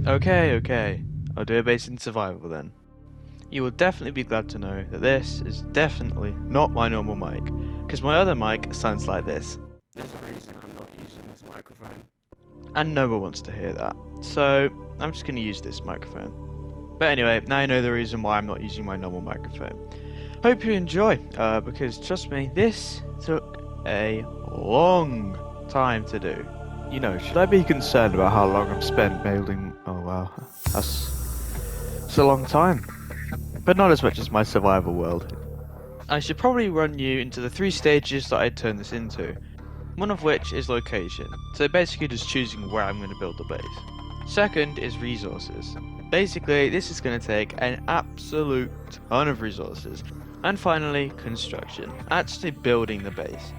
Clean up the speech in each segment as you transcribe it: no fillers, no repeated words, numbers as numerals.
Okay, I'll do a base in survival then. You will definitely be glad to know that this is definitely not my normal mic, because my other mic sounds like this. There's a reason I'm not using this microphone. And no one wants to hear that, so I'm just going to use this microphone. But anyway, now you know the reason why I'm not using my normal microphone. Hope you enjoy, because trust me, this took a long time to do. You know, should I be concerned about how long I've spent building? Oh wow, it's a long time. But not as much as my survival world. I should probably run you into the 3 stages that I'd turn this into. One of which is location, so basically just choosing where I'm going to build the base. Second is resources. Basically, this is going to take an absolute ton of resources. And finally, construction, actually building the base.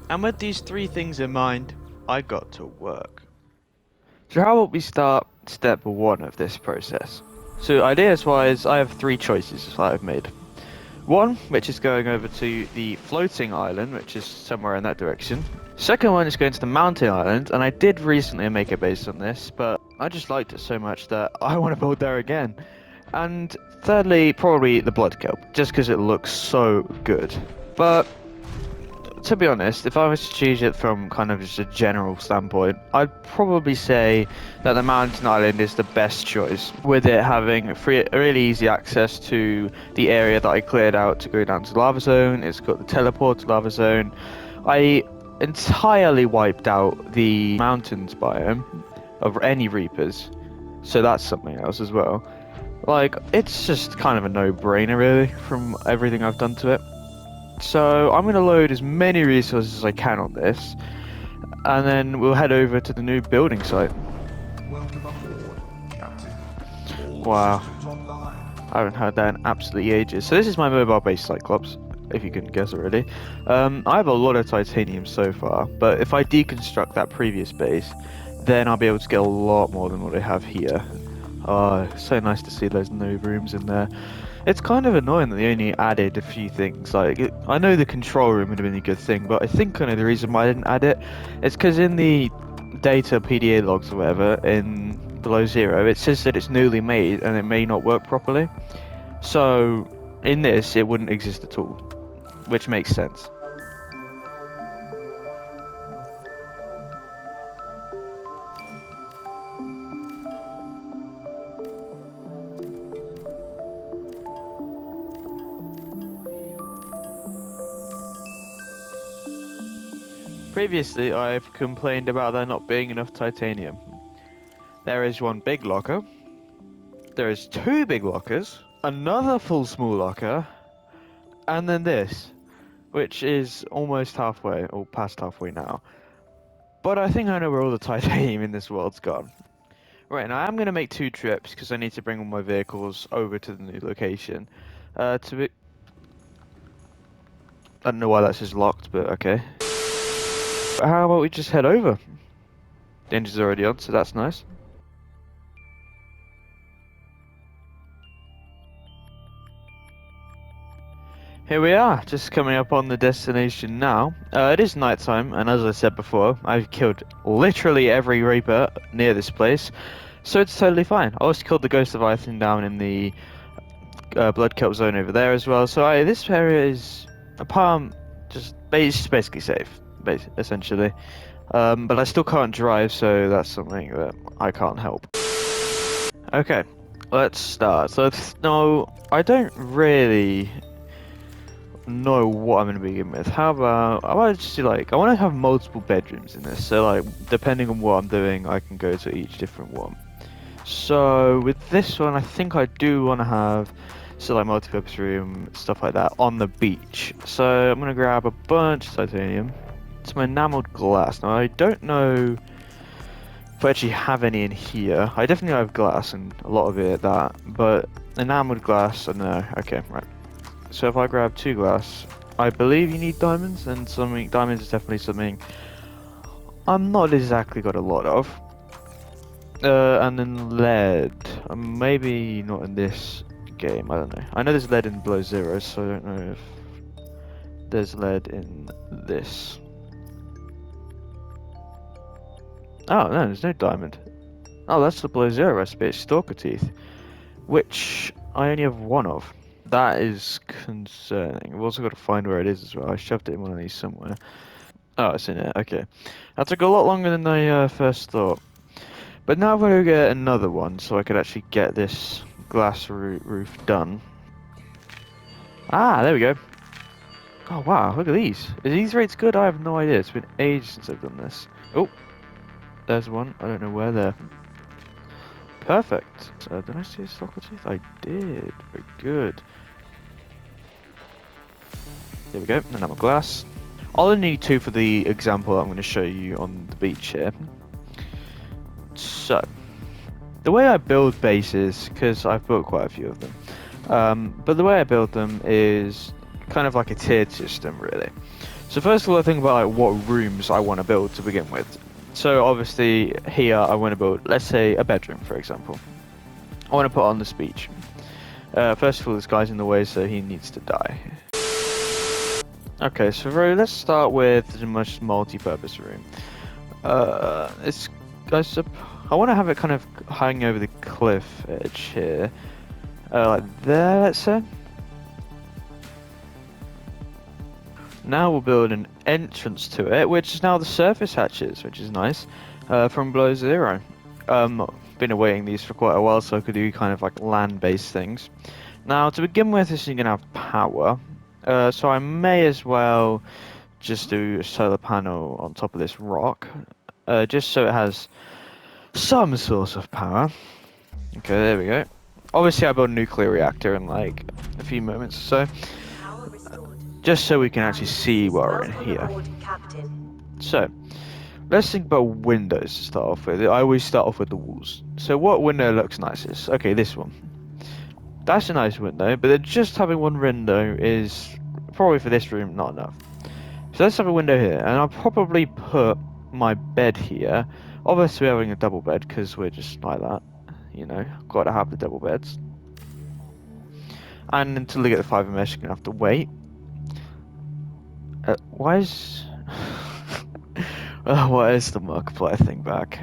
And with these 3 things in mind, I got to work. So how about we start step 1 of this process? So ideas wise, I have 3 choices that I've made. One, which is going over to the floating island, which is somewhere in that direction. Second one is going to the mountain island, and I did recently make a base on this, but I just liked it so much that I want to build there again. And thirdly, probably the blood kelp, just because it looks so good. But to be honest, if I was to choose it from kind of just a general standpoint, I'd probably say that the mountain island is the best choice, with it having really easy access to the area that I cleared out to go down to the lava zone. It's got the teleport to lava zone. I entirely wiped out the mountains biome of any reapers, so that's something else as well. Like, it's just kind of a no-brainer really from everything I've done to it. So I'm going to load as many resources as I can on this, and then we'll head over to the new building site. Welcome aboard, Captain. Wow, I haven't heard that in absolutely ages. So this is my mobile base Cyclops, if you couldn't guess already. I have a lot of titanium so far, but if I deconstruct that previous base, then I'll be able to get a lot more than what I have here. Oh, so nice to see there's no rooms in there. It's kind of annoying that they only added a few things. Like, I know the control room would have been a good thing, but I think kind of the reason why I didn't add it is because in the data PDA logs or whatever, in below 0, it says that it's newly made and it may not work properly. So, in this, it wouldn't exist at all, which makes sense. Previously, I've complained about there not being enough titanium. There is one big locker, there is 2 big lockers, another full small locker, and then this, which is almost halfway, or past halfway now. But I think I know where all the titanium in this world's gone. Right, now I'm going to make 2 trips, because I need to bring all my vehicles over to the new location. I don't know why that's just locked, but okay. How about we just head over? The engine's already on, so that's nice. Here we are, just coming up on the destination now. It is nighttime, and as I said before, I've killed literally every Reaper near this place, so it's totally fine. I also killed the Ghost of Leviathan down in the Blood Kelp zone over there as well, so this area is, apart, it's basically safe, essentially. But I still can't drive, so that's something that I can't help. Okay, let's start. So, no, I don't really know what I'm going to begin with. How about just do, like, I want to have multiple bedrooms in this, so like depending on what I'm doing I can go to each different one. So with this one I think I do want to have like multi-purpose room, stuff like that on the beach. So I'm going to grab a bunch of titanium, some enameled glass. Now I don't know if I actually have any in here. I definitely have glass and a lot of it at that, but enameled glass, I don't know. Okay, right. So if I grab 2 glass, I believe you need diamonds, and diamonds is definitely something I'm not exactly got a lot of. And then lead, maybe not in this game, I don't know. I know there's lead in below 0, so I don't know if there's lead in this. Oh no, there's no diamond. Oh, that's the Below Zero recipe. It's stalker teeth, which I only have one of. That is concerning. I've also got to find where it is as well. I shoved it in one of these somewhere. Oh, it's in it. Okay. That took a lot longer than I first thought. But now I'm going to get another one so I could actually get this glass roof done. Ah, there we go. Oh, wow. Look at these. Are these rates good? I have no idea. It's been ages since I've done this. Oh, there's one. I don't know where they're. Perfect. Did I see a stalker tooth? I did. Very good. There we go. Another glass. I'll only need two for the example I'm going to show you on the beach here. So, the way I build bases, because I've built quite a few of them, but the way I build them is kind of like a tiered system, really. So first of all, I think about like what rooms I want to build to begin with. So obviously here I want to build, let's say, a bedroom, for example. I want to put on this beach. First of all, this guy's in the way, so he needs to die. Okay, so let's start with the most multi-purpose room. I want to have it kind of hanging over the cliff edge here, like there, let's say. Now we'll build an entrance to it, which is now the surface hatches, which is nice, from Below Zero. Been awaiting these for quite a while, so I could do kind of like land-based things. Now, to begin with, this is going to have power, so I may as well just do a solar panel on top of this rock, just so it has some source of power. Okay, there we go. Obviously, I build a nuclear reactor in like a few moments or so. Just so we can actually see what we're in here. So, let's think about windows to start off with. I always start off with the walls. So what window looks nicest? Okay, this one. That's a nice window, but then just having one window is probably for this room not enough. So let's have a window here, and I'll probably put my bed here. Obviously we're having a double bed because we're just like that. You know, gotta have the double beds. And until they get the fiber mesh, you're gonna have to wait. Why is the Markiplier thing back?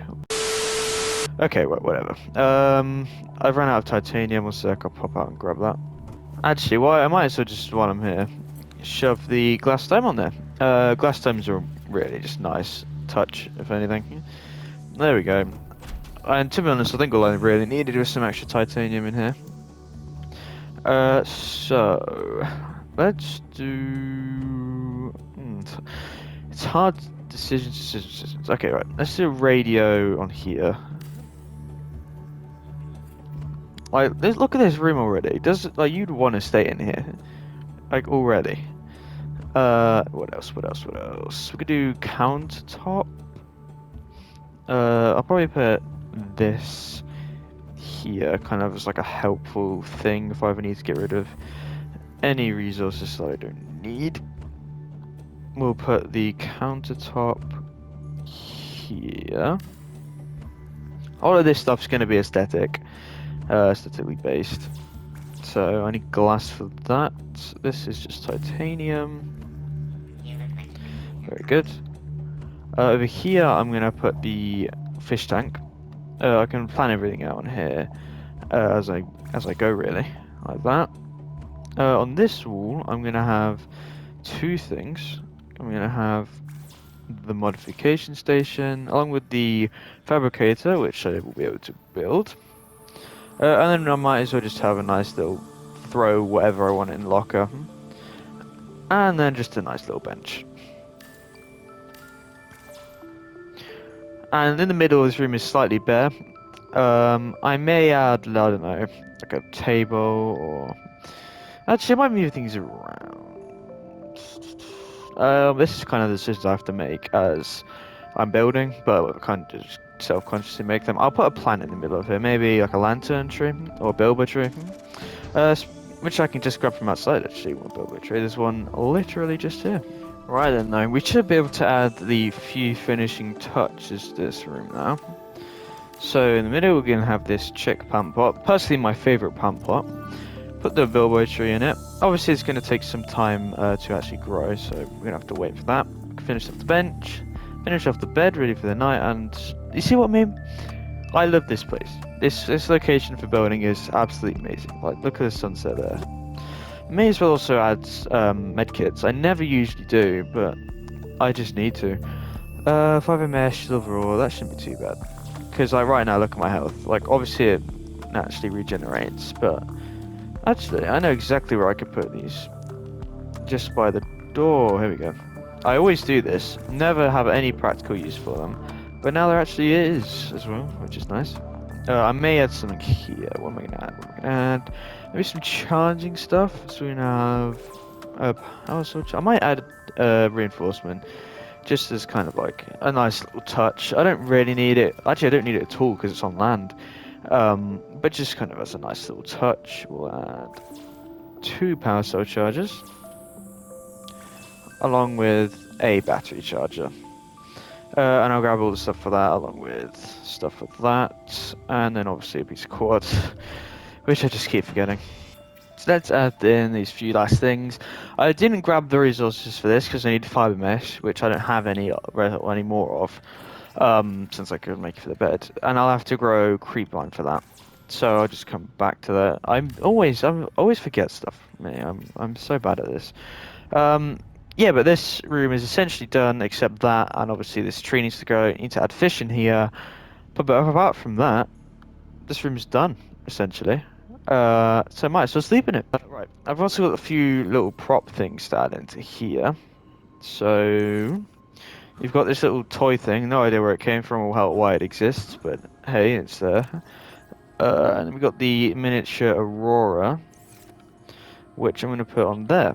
Okay, whatever. I've run out of titanium. One sec, I'll pop out and grab that. Actually, I might as well just, while I'm here, shove the glass dome on there. Glass domes are really just nice touch, if anything. There we go. And to be honest, I think all I really needed was some extra titanium in here. So let's do. It's hard decisions. Okay, right. Let's do a radio on here. Like, look at this room already. Like, you'd want to stay in here, like already. What else? We could do countertop. I'll probably put this here, kind of as like a helpful thing if I ever need to get rid of any resources that I don't need. We'll put the countertop here. All of this stuff's going to be aesthetically based. So I need glass for that. This is just titanium. Very good. Over here, I'm going to put the fish tank. I can plan everything out on here as I go, really, like that. On this wall, I'm going to have two things. I'm going to have the modification station, along with the fabricator, which I will be able to build. And then I might as well just have a nice little throw whatever I want in the locker. And then just a nice little bench. And in the middle of this room is slightly bare. I may add, I don't know, like a table or... Actually, I might move things around. This is kind of the decisions I have to make as I'm building, but I can't just self-consciously make them. I'll put a plant in the middle of here, maybe like a lantern tree or a bilbo tree, which I can just grab from outside. Actually, one bilbo tree. There's one literally just here. Right then, though, we should be able to add the few finishing touches to this room now. So in the middle, we're going to have this chick plant pot. Personally, my favourite plant pot. Put the bilbo tree in it. Obviously, it's going to take some time to actually grow, so we're going to have to wait for that. Finish off the bench, finish off the bed, ready for the night, and you see what I mean? I love this place. This location for building is absolutely amazing. Like, look at the sunset there. May as well also add medkits. I never usually do, but I just need to. 5 mesh, silver ore, that shouldn't be too bad. Because like right now, look at my health. Like obviously it naturally regenerates, but actually I know exactly where I could put these. Just by the door. Here we go. I always do this. Never have any practical use for them, but now there actually is as well, which is nice. I may add something here. What am I gonna add? What am I gonna add? Maybe some charging stuff. So we have power switch. I might add reinforcement, just as kind of like a nice little touch. I don't really need it. Actually, I don't need it at all because it's on land. But just kind of as a nice little touch, we'll add 2 power cell chargers, along with a battery charger. And I'll grab all the stuff for that, along with stuff for that, and then obviously a piece of quartz, which I just keep forgetting. So let's add in these few last things. I didn't grab the resources for this because I need fiber mesh, which I don't have any more of, since I couldn't make it for the bed, and I'll have to grow creepvine for that. So I'll just come back to that. I always forget stuff. I'm so bad at this. Yeah, but this room is essentially done, except that, and obviously this tree needs to go. Need to add fish in here, but apart from that, this room is done essentially. So I might as well sleep in it. Right, I've also got a few little prop things to add into here. So you've got this little toy thing. No idea where it came from or why it exists, but hey, it's there. And we've got the miniature Aurora, which I'm going to put on there.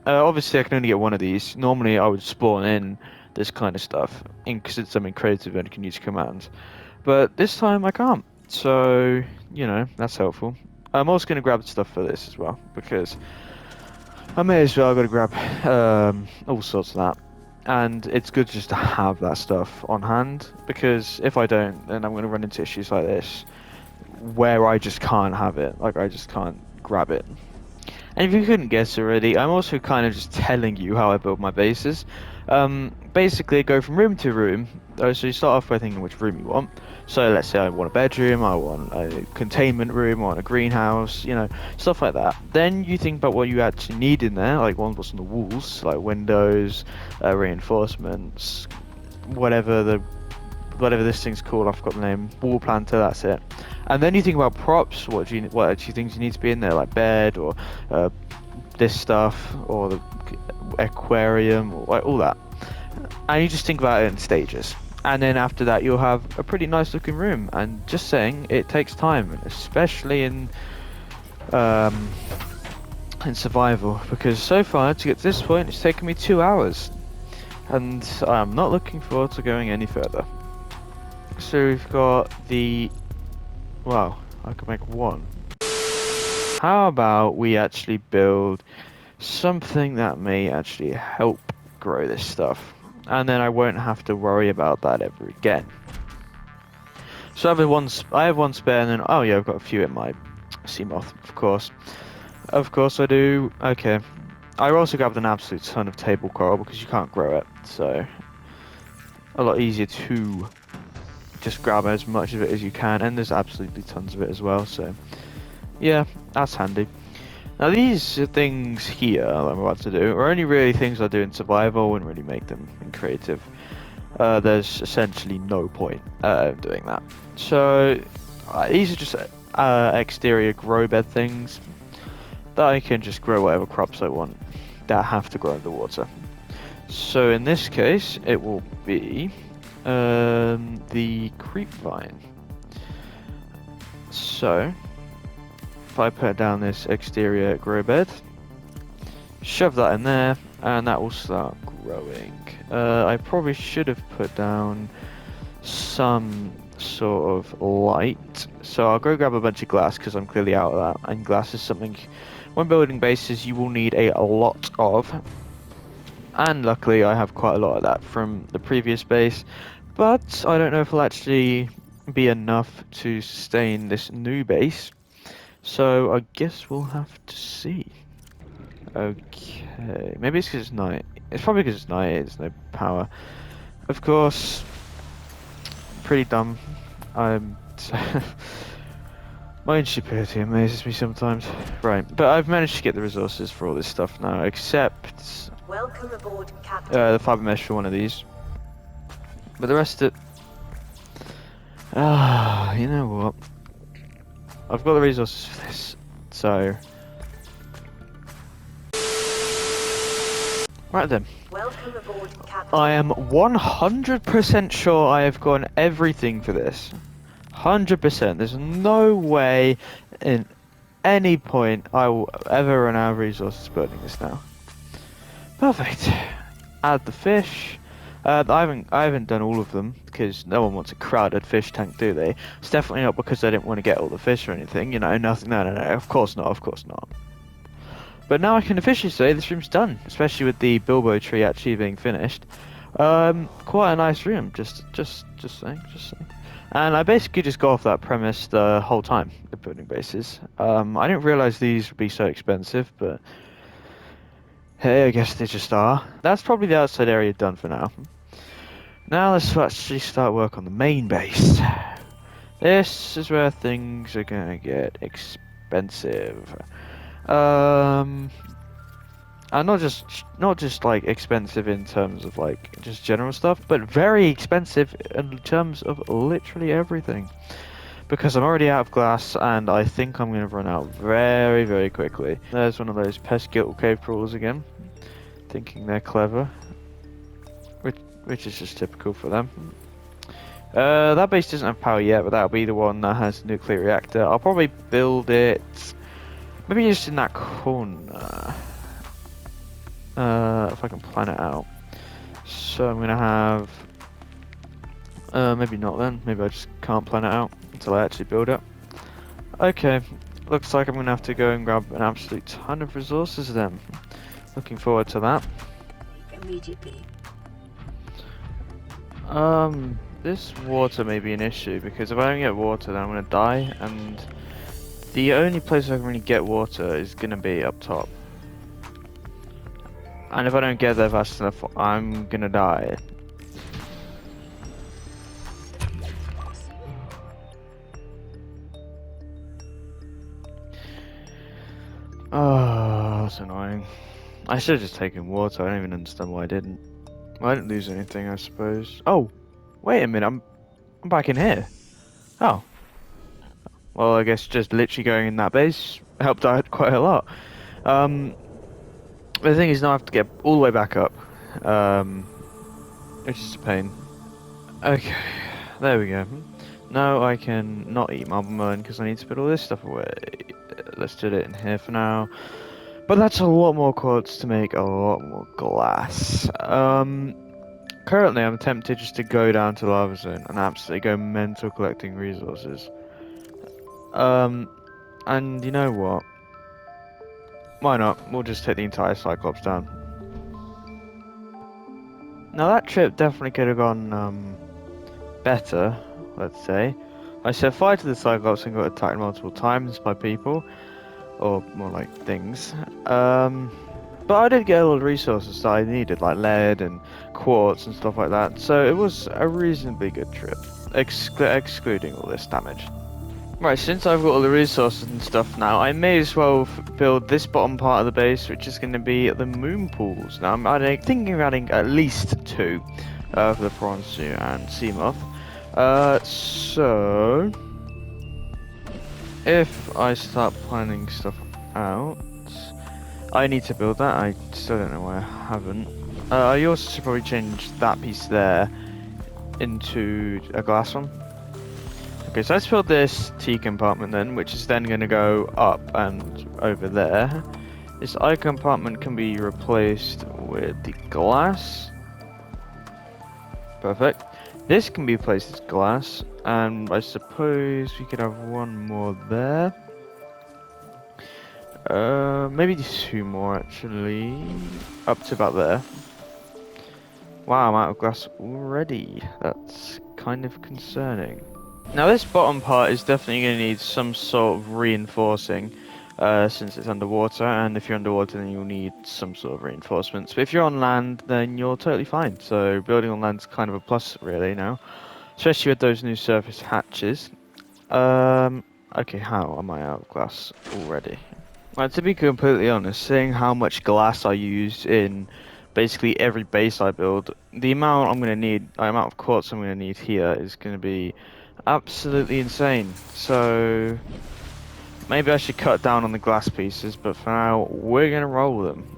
Obviously, I can only get one of these. Normally, I would spawn in this kind of stuff because it's something creative and can use commands. But this time, I can't. So, you know, that's helpful. I'm also going to grab stuff for this as well because I may as well. I've got to grab all sorts of that. And it's good just to have that stuff on hand because if I don't, then I'm going to run into issues like this where I just can't have it. Like, I just can't grab it. And if you couldn't guess already, I'm also kind of just telling you how I build my bases. Basically, I go from room to room. So you start off by thinking which room you want. So let's say I want a bedroom, I want a containment room, I want a greenhouse, you know, stuff like that. Then you think about what you actually need in there, like what's on the walls, like windows, reinforcements, whatever this thing's called, I forgot the name, wall planter, that's it. And then you think about props, what actually things you need to be in there, like bed, or this stuff, or the aquarium, or like all that. And you just think about it in stages. And then after that, you'll have a pretty nice looking room. And just saying, it takes time, especially in survival, because so far to get to this point, it's taken me 2 hours, and I'm not looking forward to going any further. So we've got the, wow, I could make one. How about we actually build something that may actually help grow this stuff, and then I won't have to worry about that ever again. So I have one spare, and then oh yeah, I've got a few in my sea moth, of course I do. Okay, I also grabbed an absolute ton of table coral because you can't grow it, so a lot easier to just grab as much of it as you can, and there's absolutely tons of it as well, so yeah, that's handy. Now these things here that I'm about to do are only really things I do in survival. I wouldn't really make them in creative. There's essentially no point doing that. So these are just exterior grow bed things that I can just grow whatever crops I want that have to grow underwater. So in this case it will be the creepvine. So if I put down this exterior grow bed, shove that in there, and that will start growing. I probably should have put down some sort of light, so I'll go grab a bunch of glass because I'm clearly out of that, and glass is something when building bases you will need a lot of, and luckily I have quite a lot of that from the previous base, but I don't know if it'll actually be enough to sustain this new base. So I guess we'll have to see. Okay, maybe it's because it's night. It's probably because it's night, there's no power. Of course, pretty dumb. I'm... My stupidity amazes me sometimes. Right, but I've managed to get the resources for all this stuff now, except... Welcome aboard, Captain. the fiber mesh for one of these. But the rest of it... you know what? I've got the resources for this, so... Right then. Welcome aboard, Captain. I am 100% sure I have gotten everything for this. 100%. There's no way in any point I will ever run out of resources building this now. Perfect. Add the fish. I haven't done all of them because no one wants a crowded fish tank, do they? It's definitely not because I didn't want to get all the fish or anything. You know, nothing. No. Of course not. Of course not. But now I can officially say this room's done, especially with the Bilbo tree actually being finished. Quite a nice room. Just saying. And I basically just go off that premise the whole time, the building bases. I didn't realise these would be so expensive, but hey, I guess they just are. That's probably the outside area done for now. Now let's actually start work on the main base. This is where things are gonna get expensive. And not just like expensive in terms of like just general stuff, but very expensive in terms of literally everything. Because I'm already out of glass, and I think I'm gonna run out very, very quickly. There's one of those pesky little cave crawlers again, thinking they're clever, which is just typical for them. That base doesn't have power yet, but that'll be the one that has the nuclear reactor. I'll probably build it maybe just in that corner. If I can plan it out. So I'm gonna have... maybe not then. Maybe I just can't plan it out until I actually build it. Okay. Looks like I'm gonna have to go and grab an absolute ton of resources then. Looking forward to that. Immediately. This water may be an issue, because if I don't get water then I'm gonna die, and the only place I can really get water is gonna be up top. And if I don't get there fast enough, I'm gonna die. Oh, that's annoying. I should have just taken water. I don't even understand why I didn't. Well, I didn't lose anything, I suppose. Oh, wait a minute. I'm back in here. Oh. Well, I guess just literally going in that base helped out quite a lot. The thing is, now I have to get all the way back up, which is a pain. Okay, there we go. Now I can not eat marble melon because I need to put all this stuff away. Let's do it in here for now. But that's a lot more quartz to make a lot more glass. Currently I'm tempted just to go down to the lava zone and absolutely go mental collecting resources. And you know what? Why not? We'll just take the entire Cyclops down. Now that trip definitely could have gone better, let's say. I set fire to the Cyclops and got attacked multiple times by people, or more like things. But I did get a lot of resources that I needed, like lead and quartz and stuff like that. So it was a reasonably good trip, excluding all this damage. Right, since I've got all the resources and stuff now, I may as well build this bottom part of the base, which is going to be the moon pools. Now, I'm thinking of adding at least 2 for the prawn suit and sea moth. So, if I start planning stuff out, I need to build that. I still don't know why I haven't. I also should probably change that piece there into a glass one. Okay, so let's build this T compartment then, which is then going to go up and over there. This I compartment can be replaced with the glass. Perfect. This can be placed as glass, and I suppose we could have one more there. Maybe 2 more actually. Up to about there. Wow, I'm out of glass already. That's kind of concerning. Now this bottom part is definitely going to need some sort of reinforcing, since it's underwater, and if you're underwater then you'll need some sort of reinforcements. But if you're on land then you're totally fine, so building on land's kind of a plus really now. especially with those new surface hatches. Okay, how am I out of glass already? Well, to be completely honest, seeing how much glass I use in basically every base I build, the amount I'm gonna need, the amount of quartz I'm gonna need here is gonna be absolutely insane. So maybe I should cut down on the glass pieces, but for now we're gonna roll them.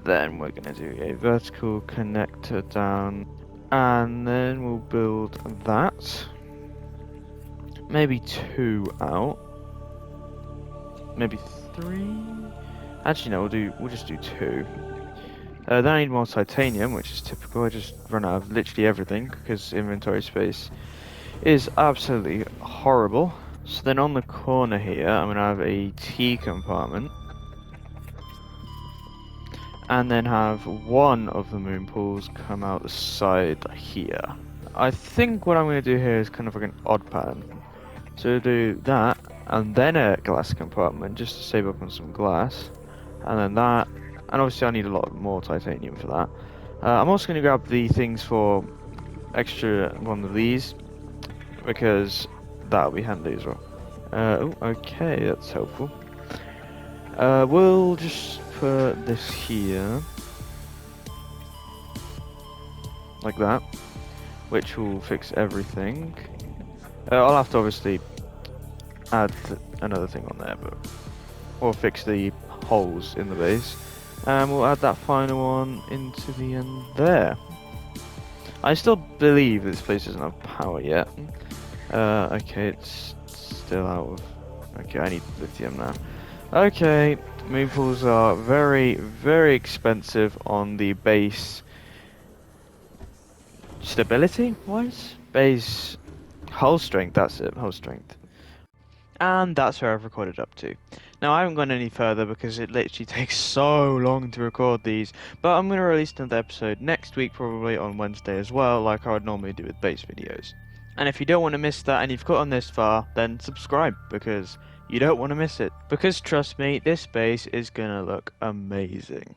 Then we're gonna do a vertical connector down, and then we'll build that. Maybe 2 out. Maybe 3. Actually, no. We'll just do 2. Then I need more titanium, which is typical. I just run out of literally everything because inventory space is absolutely horrible. So then on the corner here, I'm gonna have a T compartment, and then have one of the moon pools come out the side here. I think what I'm gonna do here is kind of like an odd pattern. So do that, and then a glass compartment just to save up on some glass, and then that, and obviously I need a lot more titanium for that. I'm also going to grab the things for extra one of these, because that'll be handy as well. Oh, okay, that's helpful. We'll just put this here, like that, which will fix everything. I'll have to obviously add another thing on there, but or fix the holes in the base, and we'll add that final one into the end there. I still believe this place doesn't have power yet. Okay, it's still out of. Okay, I need lithium now. Okay, moon pools are very, very expensive on the base stability wise. Base hull strength, that's it, hull strength. And that's where I've recorded up to. Now, I haven't gone any further because it literally takes so long to record these, but I'm going to release another episode next week, probably on Wednesday as well, like I would normally do with base videos. And if you don't want to miss that and you've gotten this far, then subscribe, because you don't want to miss it. Because trust me, this base is going to look amazing.